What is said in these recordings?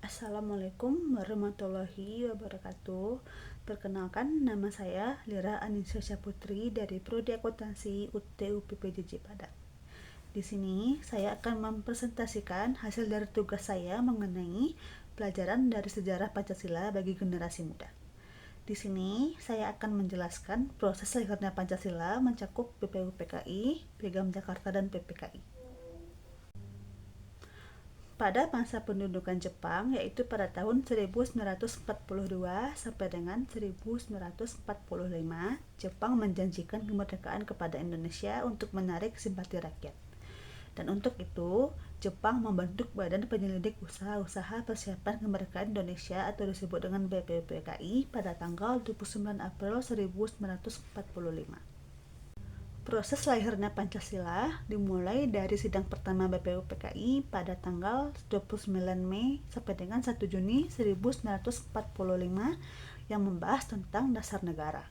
Assalamualaikum warahmatullahi wabarakatuh. Perkenalkan, nama saya Lira Anisya Syaputri dari Prodi Akuntansi UT UPPJJ Padang. Di sini saya akan mempresentasikan hasil dari tugas saya mengenai pelajaran dari sejarah Pancasila bagi generasi muda. Di sini saya akan menjelaskan proses lahirnya Pancasila mencakup BPUPKI, Piagam Jakarta, dan PPKI. Pada masa pendudukan Jepang, yaitu pada tahun 1942 sampai dengan 1945, Jepang menjanjikan kemerdekaan kepada Indonesia untuk menarik simpati rakyat. Dan untuk itu, Jepang membentuk Badan Penyelidik Usaha-usaha Persiapan Kemerdekaan Indonesia atau disebut dengan BPUPKI pada tanggal 29 April 1945. Proses lahirnya Pancasila dimulai dari sidang pertama BPUPKI pada tanggal 29 Mei sampai dengan 1 Juni 1945 yang membahas tentang dasar negara.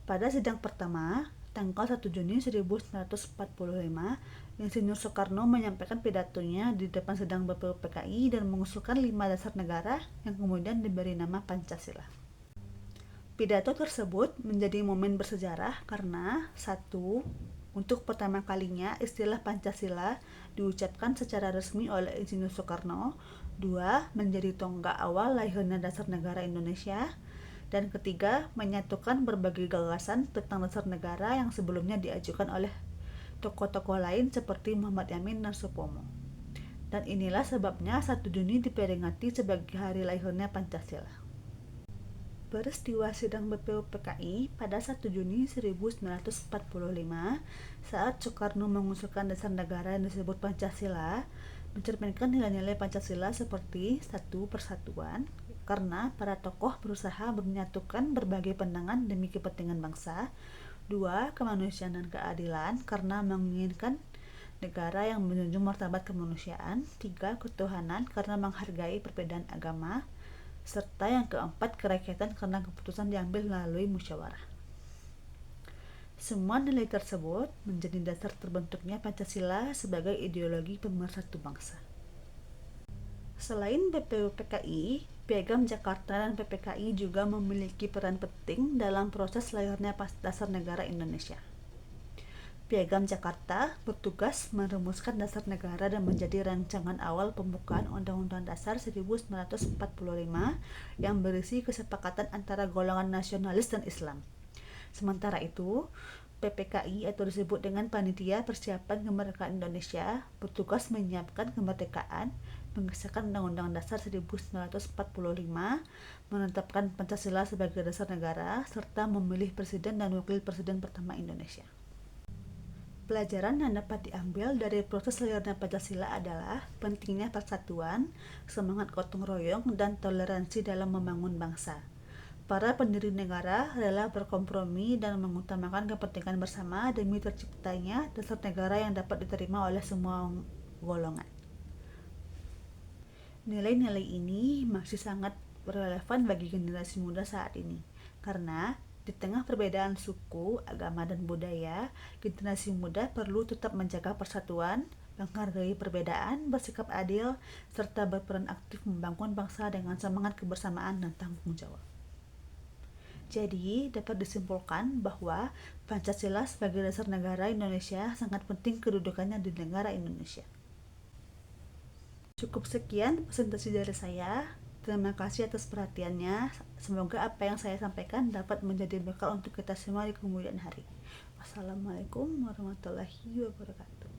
Pada sidang pertama, tanggal 1 Juni 1945, Insinyur Soekarno menyampaikan pidatonya di depan sidang BPUPKI dan mengusulkan 5 dasar negara yang kemudian diberi nama Pancasila. Pidato tersebut menjadi momen bersejarah karena 1. Untuk pertama kalinya istilah Pancasila diucapkan secara resmi oleh Insinyur Soekarno. 2. Menjadi tonggak awal lahirnya dasar negara Indonesia. Dan ketiga, menyatukan berbagai gagasan tentang dasar negara yang sebelumnya diajukan oleh tokoh-tokoh lain seperti Muhammad Yamin dan Supomo. Dan inilah sebabnya 1 Juni diperingati sebagai hari lahirnya Pancasila. Peristiwa sidang BPUPKI pada 1 Juni 1945 saat Soekarno mengusulkan dasar negara yang disebut Pancasila mencerminkan nilai-nilai Pancasila seperti 1. Persatuan, karena para tokoh berusaha menyatukan berbagai pandangan demi kepentingan bangsa. 2. Kemanusiaan dan keadilan, karena menginginkan negara yang menjunjung martabat kemanusiaan. 3. Ketuhanan, karena menghargai perbedaan agama. Serta yang keempat, kerakyatan, karena keputusan diambil melalui musyawarah. Semua nilai tersebut menjadi dasar terbentuknya Pancasila sebagai ideologi pemersatu bangsa. Selain BPUPKI, Piagam Jakarta dan PPKI juga memiliki peran penting dalam proses lahirnya dasar negara Indonesia. Piagam Jakarta bertugas merumuskan dasar negara dan menjadi rancangan awal pembukaan Undang-Undang Dasar 1945 yang berisi kesepakatan antara golongan nasionalis dan Islam. Sementara itu, PPKI atau disebut dengan Panitia Persiapan Kemerdekaan Indonesia bertugas menyiapkan kemerdekaan, mengesahkan Undang-Undang Dasar 1945, menetapkan Pancasila sebagai dasar negara, serta memilih presiden dan wakil presiden pertama Indonesia. Pelajaran yang dapat diambil dari proses lahirnya Pancasila adalah pentingnya persatuan, semangat gotong royong, dan toleransi dalam membangun bangsa. Para pendiri negara rela berkompromi dan mengutamakan kepentingan bersama demi terciptanya dasar negara yang dapat diterima oleh semua golongan. Nilai-nilai ini masih sangat relevan bagi generasi muda saat ini, karena di tengah perbedaan suku, agama, dan budaya, generasi muda perlu tetap menjaga persatuan, menghargai perbedaan, bersikap adil, serta berperan aktif membangun bangsa dengan semangat kebersamaan dan tanggung jawab. Jadi, dapat disimpulkan bahwa Pancasila sebagai dasar negara Indonesia sangat penting kedudukannya di negara Indonesia. Cukup sekian presentasi dari saya. Terima kasih atas perhatiannya. Semoga apa yang saya sampaikan dapat menjadi bekal untuk kita semua di kemudian hari. Wassalamualaikum warahmatullahi wabarakatuh.